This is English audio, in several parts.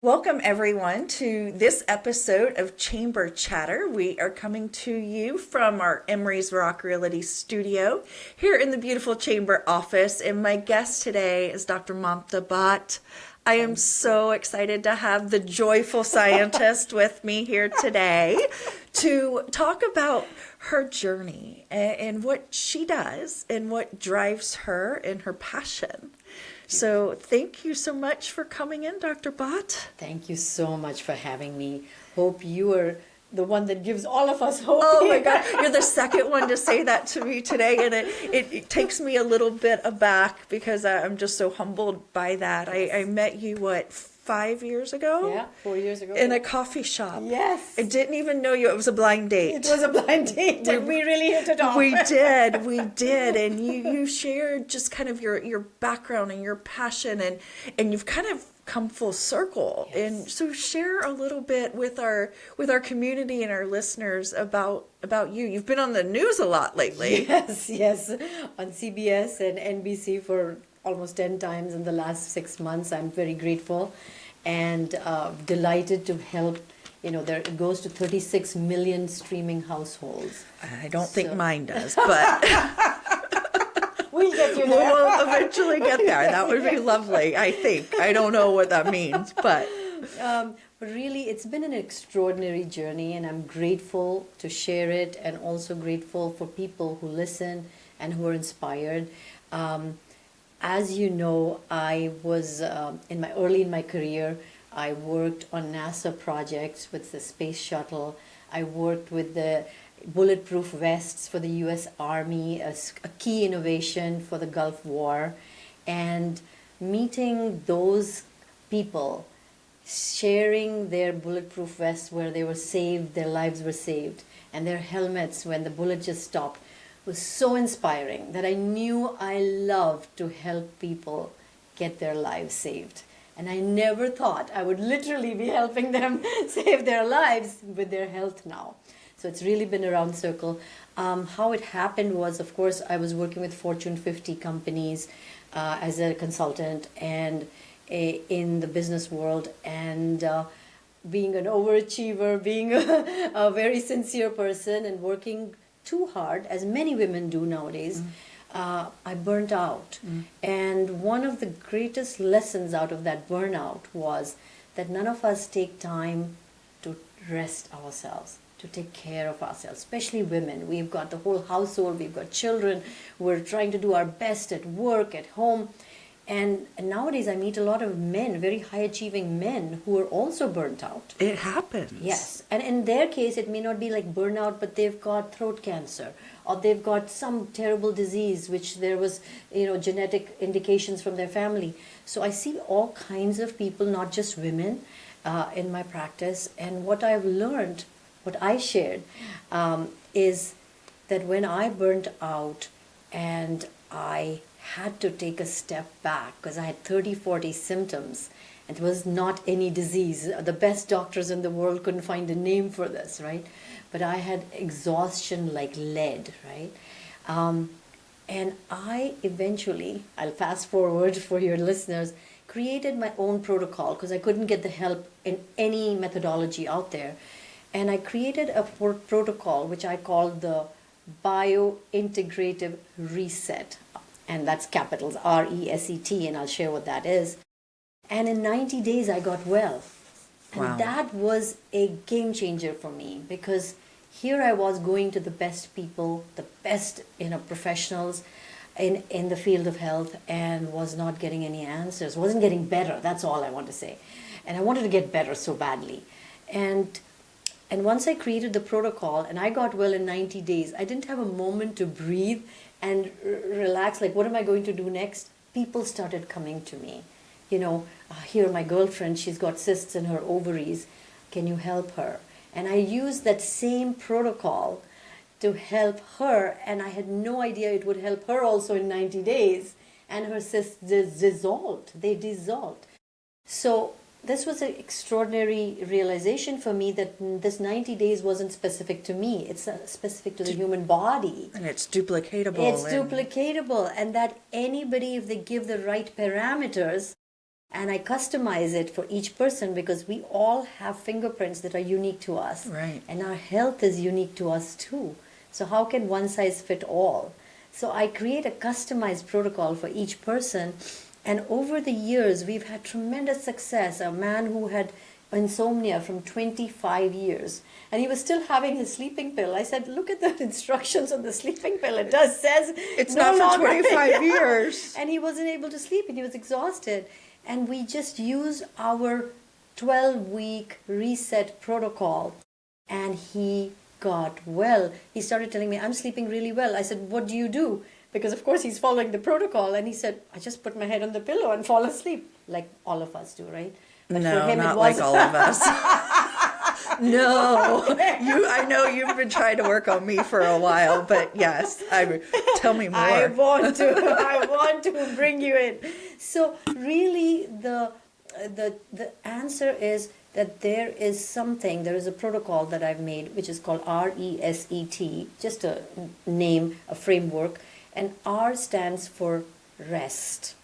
Welcome, everyone, to this episode of Chamber Chatter. We are coming to you from our Emery's Rock Realty studio here in the beautiful Chamber office. And my guest today is Dr. Mamta Bhatt. I am so excited to have the joyful scientist with me here today to talk about her journey and what she does and what drives her and her passion. So thank you so much for coming in, Dr. Bhatt. Thank you so much for having me. Hope you are the one that gives all of us hope. Oh my God, you're the second one to say that to me today, and it takes me a little bit aback because I'm just so humbled by that. I met you, 5 years ago? Yeah, 4 years ago. In a coffee shop. Yes. I didn't even know you. It was a blind date. It was a blind date, and we really hit it off. We did. And you shared just kind of your background and your passion, and you've kind of come full circle. Yes. And so share a little bit with our community and our listeners about you. You've been on the news a lot lately. Yes. On CBS and NBC for almost 10 times in the last 6 months. I'm very grateful and delighted to help. It goes to 36 million streaming households. I don't think mine does, but We'll get you there. we'll eventually get there. That would be lovely, I think. I don't know what that means, but But really, it's been an extraordinary journey, and I'm grateful to share it, and also grateful for people who listen and who are inspired. As you know, I was early in my career. I worked on NASA projects with the space shuttle. I worked with the bulletproof vests for the U.S. Army, a key innovation for the Gulf War, and meeting those people, sharing their bulletproof vests where they were saved, their lives were saved, and their helmets when the bullet just stopped, was so inspiring that I knew I loved to help people get their lives saved. And I never thought I would literally be helping them save their lives with their health now. So it's really been a round circle. How it happened was, of course, I was working with Fortune 50 companies as a consultant and in the business world, and being an overachiever, being a very sincere person and working too hard, as many women do nowadays, I burnt out. And one of the greatest lessons out of that burnout was that none of us take time to rest ourselves, to take care of ourselves, especially women. We've got the whole household, we've got children, we're trying to do our best at work, at home. And nowadays I meet a lot of men, very high achieving men, who are also burnt out. it happens. Yes, and in their case, it may not be like burnout, but they've got throat cancer, or they've got some terrible disease, which there was, genetic indications from their family. So I see all kinds of people, not just women, in my practice. And what I've learned, what I shared, is that when I burnt out and I had to take a step back because I had 30, 40 symptoms. It was not any disease. The best doctors in the world couldn't find a name for this, right? But I had exhaustion like lead, right? And I eventually, I'll fast forward for your listeners, created my own protocol because I couldn't get the help in any methodology out there. And I created a protocol which I called the Biointegrative RESET. And that's capitals RESET, and I'll share what that is. And in 90 days, I got well. And Wow. that was a game changer for me because here I was going to the best people, the best professionals in the field of health, and was not getting any answers, wasn't getting better. That's all I want to say. And I wanted to get better so badly. And once I created the protocol and I got well in 90 days, I didn't have a moment to breathe and relax, like what am I going to do next? People started coming to me. Here my girlfriend, she's got cysts in her ovaries. Can you help her? And I used that same protocol to help her, and I had no idea it would help her also in 90 days. And her cysts dissolved. They dissolved. So this was an extraordinary realization for me that this 90 days wasn't specific to me. It's specific to the human body. And it's duplicatable. It's duplicatable, and that anybody, if they give the right parameters, And I customize it for each person because we all have fingerprints that are unique to us. Right. And our health is unique to us too. So how can one size fit all? So I create a customized protocol for each person. And over the years, we've had tremendous success. A man who had insomnia from 25 years, and he was still having his sleeping pill. I said, look at the instructions on the sleeping pill. It says It's no not for longer. 25 years. And he wasn't able to sleep and he was exhausted. And we just used our 12-week reset protocol and he got well. He started telling me, I'm sleeping really well. I said, what do you do? Because of course he's following the protocol. And he said, I just put my head on the pillow and fall asleep, like all of us do, right? But No, for him, not it was like all of us. No, I know you've been trying to work on me for a while, but yes, tell me more. I want to bring you in. So really, the answer is that there is a protocol that I've made, which is called RESET, just a name, a framework, and R stands for rest.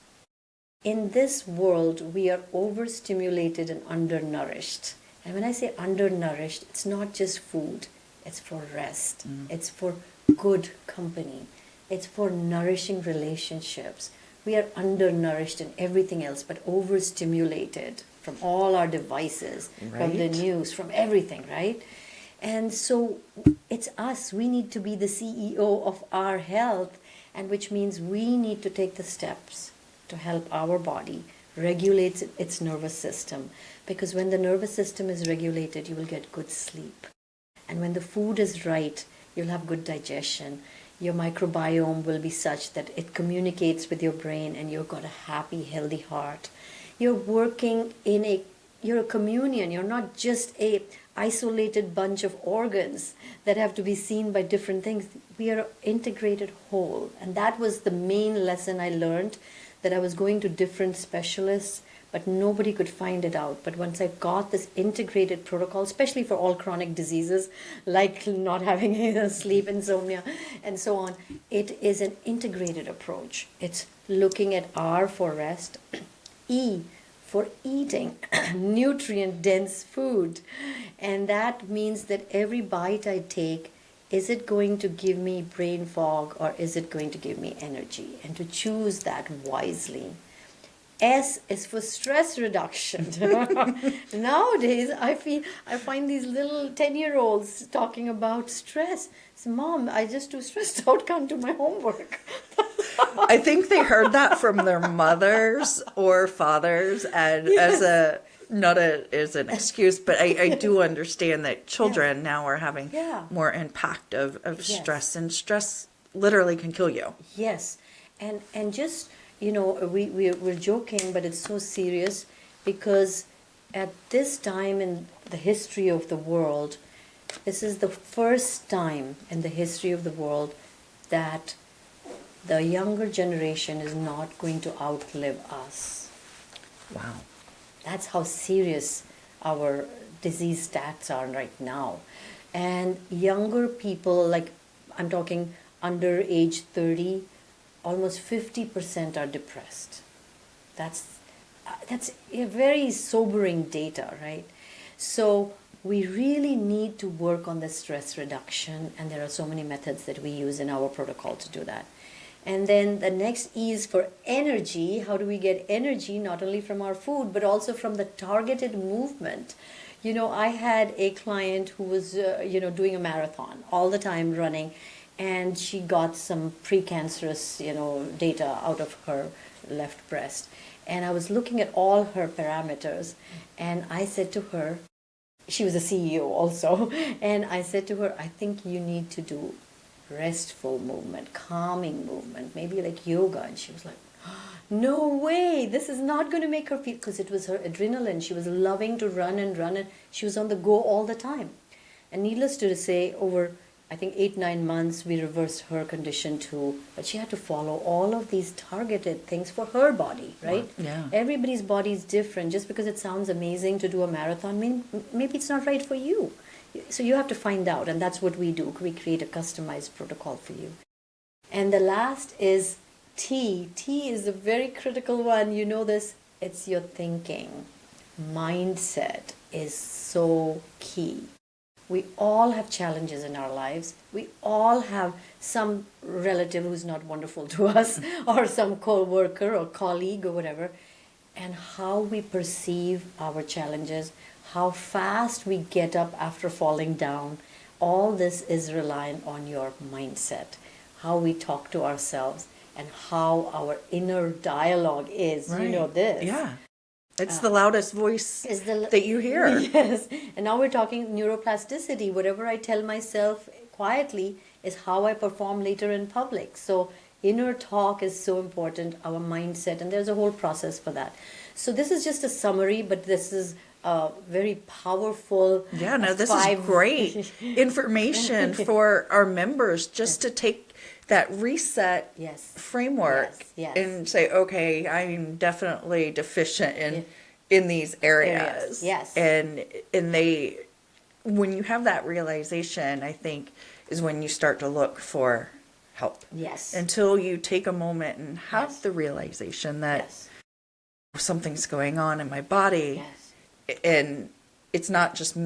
In this world, we are overstimulated and undernourished. And when I say undernourished, it's not just food, it's for rest, it's for good company, it's for nourishing relationships. We are undernourished in everything else, but overstimulated from all our devices, from the news, from everything, right? And so it's us. We need to be the CEO of our health, and which means we need to take the steps to help our body regulate its nervous system. Because when the nervous system is regulated, you will get good sleep. And when the food is right, you'll have good digestion. Your microbiome will be such that it communicates with your brain and you've got a happy, healthy heart. You're working you're a communion. You're not just a isolated bunch of organs that have to be seen by different things. We are an integrated whole. And that was the main lesson I learned, that I was going to different specialists, but nobody could find it out. But once I got this integrated protocol, especially for all chronic diseases, like not having sleep, insomnia, and so on, it is an integrated approach. It's looking at R for rest, E for eating nutrient-dense food. And that means that every bite I take, is it going to give me brain fog or is it going to give me energy? And to choose that wisely. S is for stress reduction. Nowadays, I find these little 10-year-olds talking about stress. So, Mom, I just too stressed out, can't do my homework. I think they heard that from their mothers or fathers, and as an excuse, but I do understand that children now are having more impact of stress, and stress literally can kill you. Yes, and just, we're joking, but it's so serious, because at this time in the history of the world, this is the first time in the history of the world that the younger generation is not going to outlive us. Wow. That's how serious our disease stats are right now. And younger people, like I'm talking under age 30, almost 50% are depressed. That's a very sobering data, right? So we really need to work on the stress reduction, and there are so many methods that we use in our protocol to do that. And then the next E is for energy. How do we get energy? Not only from our food, but also from the targeted movement. I had a client who was, doing a marathon all the time running, and she got some precancerous, data out of her left breast. And I was looking at all her parameters, and I said to her, she was a CEO also, and I said to her, I think you need to do restful movement, calming movement, maybe like yoga. And she was like, no way, this is not going to make her feel, because it was her adrenaline. She was loving to run and run, and she was on the go all the time. And needless to say, over I think 8-9 months, we reversed her condition too. But she had to follow all of these targeted things for her body, right? Yeah. Everybody's body is different. Just because it sounds amazing to do a marathon, maybe it's not right for you. So you have to find out, and that's what we do. We create a customized protocol for you. And the last is T. T is a very critical one. You know this, It's your thinking. Mindset is so key. We all have challenges in our lives. We all have some relative who's not wonderful to us, or some co-worker or colleague or whatever. And how we perceive our challenges, how fast we get up after falling down, all this is reliant on your mindset, how we talk to ourselves, and how our inner dialogue is. Right. You know this. Yeah. It's the loudest voice Is the that you hear. Yes. And now we're talking neuroplasticity. Whatever I tell myself quietly is how I perform later in public. So inner talk is so important, our mindset, and there's a whole process for that. So this is just a summary, but this is a very powerful. Yeah, no, this is great information for our members just to take that reset Yes. framework Yes. and say, okay, I'm definitely deficient in these areas. Yes. And they, when you have that realization, I think is when you start to look for help. Yes. Until you take a moment and have Yes. the realization that Yes. something's going on in my body, Yes. and it's not just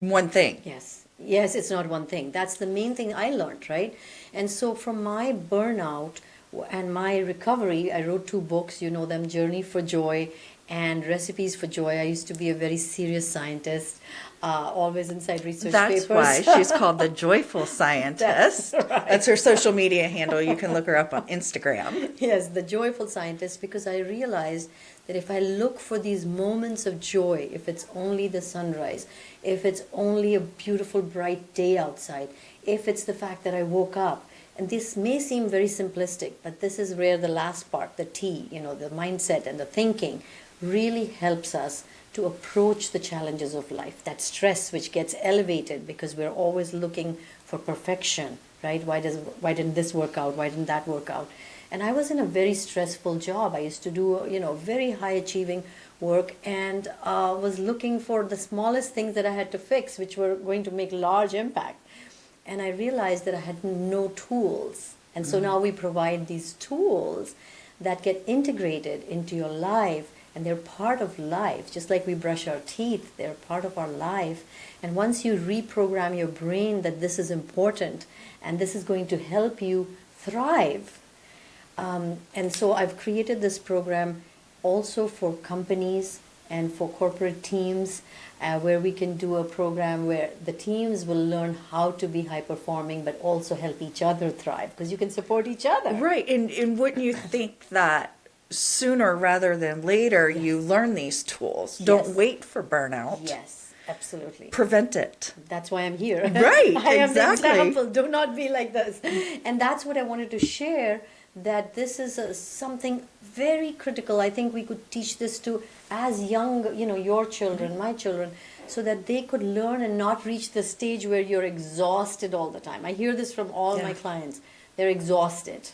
one thing. Yes. Yes, it's not one thing. That's the main thing I learned, right? And so from my burnout and my recovery, I wrote 2 books, you know them, Journey for Joy and Recipes for Joy. I used to be a very serious scientist, always inside research That's papers. why she's called the Joyful Scientist. That's her social media handle. You can look her up on Instagram. Yes, the joyful scientist, because I realized that if I look for these moments of joy, if it's only the sunrise, if it's only a beautiful bright day outside, if it's the fact that I woke up, and this may seem very simplistic, but this is where the last part, the T, you know, the mindset and the thinking really helps us to approach the challenges of life. That stress which gets elevated because we're always looking for perfection, right? Why didn't this work out? Why didn't that work out? And I was in a very stressful job. I used to do, you know, very high achieving work, and was looking for the smallest things that I had to fix, which were going to make large impact. And I realized that I had no tools. And so now we provide these tools that get integrated into your life, and they're part of life. Just like we brush our teeth, they're part of our life. And once you reprogram your brain that this is important and this is going to help you thrive. And so I've created this program also for companies and for corporate teams, where we can do a program where the teams will learn how to be high performing, but also help each other thrive, because you can support each other. Right. And wouldn't you think that sooner rather than later you learn these tools? Don't wait for burnout. Yes, absolutely. Prevent it. That's why I'm here. Right, I am the exactly. example. Do not be like this. And that's what I wanted to share, that this is something very critical. I think we could teach this to as young, you know, your children, my children, so that they could learn and not reach the stage where you're exhausted all the time. I hear this from all my clients. They're exhausted,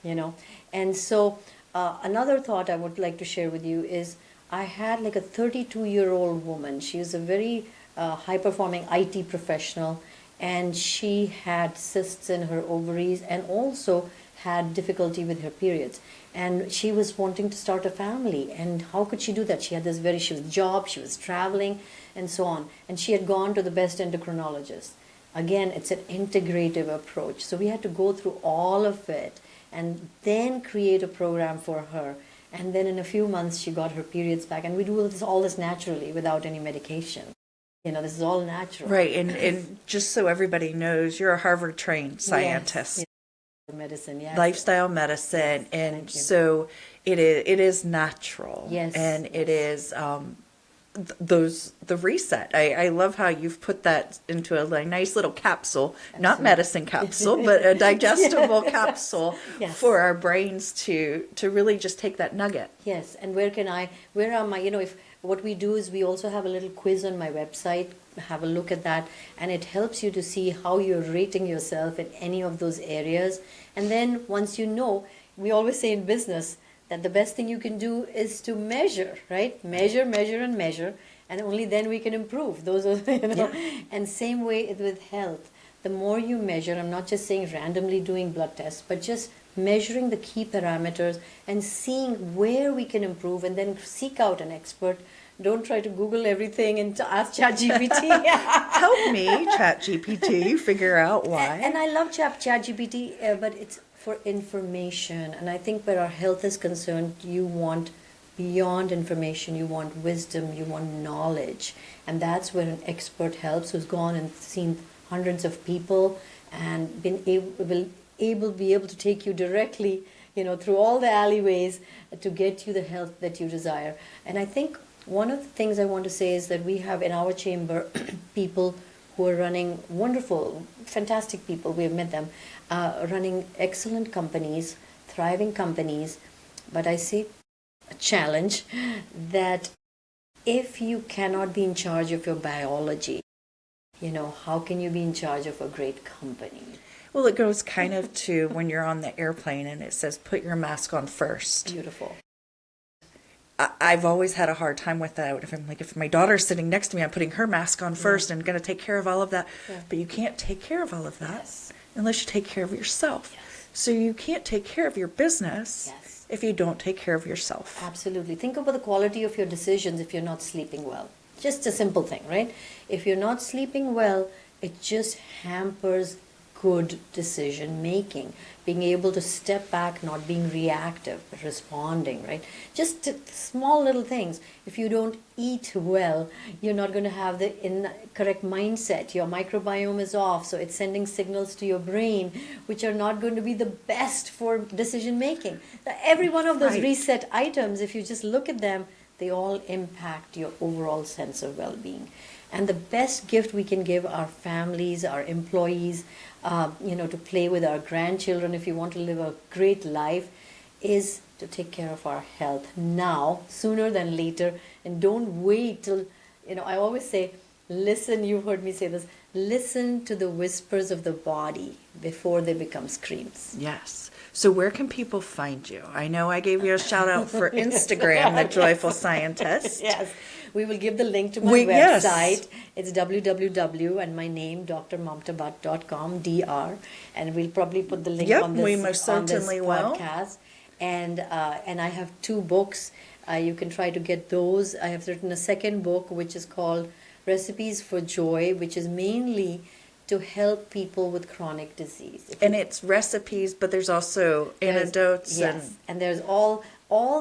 you know. And so another thought I would like to share with you is I had like a 32-year-old woman. She is a very high-performing IT professional, and she had cysts in her ovaries and also had difficulty with her periods. And she was wanting to start a family. And how could she do that? She had this she was job, she was traveling, and so on. And she had gone to the best endocrinologist. Again, it's an integrative approach. So we had to go through all of it and then create a program for her. And then in a few months, she got her periods back. And we do all this naturally without any medication. You know, this is all natural. Right. And just so everybody knows, you're a Harvard-trained scientist. Yes. Medicine, yes. Lifestyle medicine. And so it is natural. Yes. And it is the reset. I love how you've put that into a nice little capsule, not medicine capsule, but a digestible capsule for our brains to really just take that nugget. Yes. And where am I, you know, if what we do is we also have a little quiz on my website. Have a look at that, and it helps you to see how you're rating yourself in any of those areas. And then once you know, we always say in business that the best thing you can do is to measure, right? Measure, and measure, and only then we can improve. Those are, you know. And same way with health. The more you measure, I'm not just saying randomly doing blood tests, but just measuring the key parameters and seeing where we can improve, and then seek out an expert. Don't try to Google everything and to ask ChatGPT. Help me, ChatGPT, figure out why. And I love ChatGPT, but it's for information. And I think where our health is concerned, you want beyond information, you want wisdom, you want knowledge. And that's where an expert helps, who's gone and seen hundreds of people and been able to take you directly, through all the alleyways to get you the health that you desire. And I think one of the things I want to say is that we have in our chamber people who are running wonderful, fantastic people, we have met them, running excellent companies, thriving companies. But I see a challenge that if you cannot be in charge of your biology, how can you be in charge of a great company? Well, it goes kind of to when you're on the airplane and it says, put your mask on first. Beautiful. I've always had a hard time with that. If my daughter's sitting next to me, I'm putting her mask on first and going to take care of all of that. Yeah. But you can't take care of all of that unless you take care of yourself. Yes. So you can't take care of your business if you don't take care of yourself. Absolutely. Think about the quality of your decisions if you're not sleeping well. Just a simple thing, right? If you're not sleeping well, it just hampers good decision making, being able to step back, not being reactive, but responding, right? Just small little things. If you don't eat well, you're not going to have the correct mindset. Your microbiome is off, so it's sending signals to your brain, which are not going to be the best for decision making. Every one of those reset items, if you just look at them, they all impact your overall sense of well-being. And the best gift we can give our families, our employees, to play with our grandchildren, if you want to live a great life, is to take care of our health now, sooner than later. And don't wait till, I always say, listen, you've heard me say this, listen to the whispers of the body before they become screams. Yes. So where can people find you? I know I gave you a shout out for Instagram, The Joyful Scientist. Yes. We will give the link to my website. Yes. It's www and my name, drmamtabhatt.com, DR. And we'll probably put the link on this, we most certainly podcast. And I have 2 books. You can try to get those. I have written a second book, which is called Recipes for Joy, which is mainly to help people with chronic disease. And it's recipes, but there's also antidotes. And there's all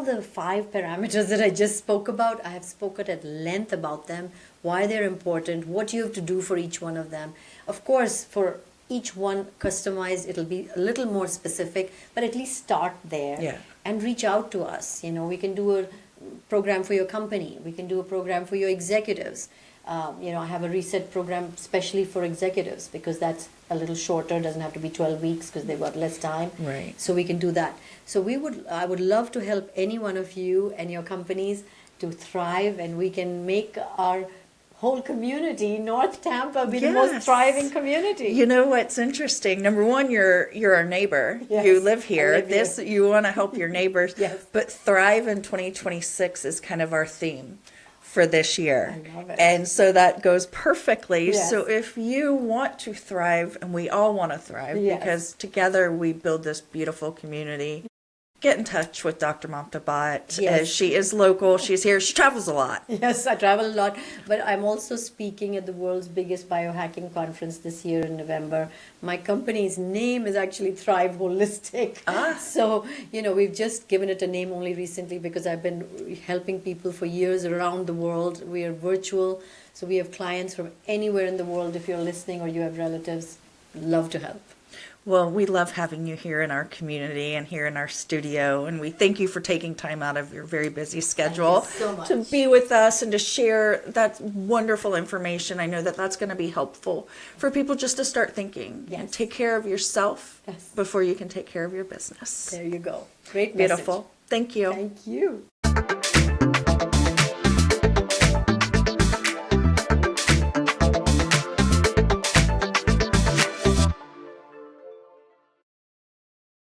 the 5 parameters that I just spoke about. I have spoken at length about them, why they're important, what you have to do for each one of them. Of course, for each one customized, it'll be a little more specific, but at least start there and reach out to us. We can do a program for your company. We can do a program for your executives. I have a reset program especially for executives because that's a little shorter, doesn't have to be 12 weeks because they've got less time. Right. So we can do that. So I would love to help any one of you and your companies to thrive, and we can make our whole community, North Tampa, be the most thriving community. You know what's interesting? Number one, you're our neighbor. Yes, you live here. Here. You want to help your neighbors. Yes. But Thrive in 2026 is kind of our theme for this year. I love it. And so that goes perfectly. Yes. So if you want to thrive, and we all want to thrive, because together we build this beautiful community, get in touch with Dr. Mamta Bhatt. As she is local, she's here, she travels a lot. Yes, I travel a lot, but I'm also speaking at the world's biggest biohacking conference this year in November. My company's name is actually Thrive Holistic. So, we've just given it a name only recently because I've been helping people for years around the world. We are virtual, so we have clients from anywhere in the world. If you're listening or you have relatives, love to help. Well, we love having you here in our community and here in our studio, and we thank you for taking time out of your very busy schedule to be with us and to share that wonderful information. I know that that's going to be helpful for people just to start thinking. Yes. Take care of yourself before you can take care of your business. There you go. Great message. Beautiful. Thank you. Thank you.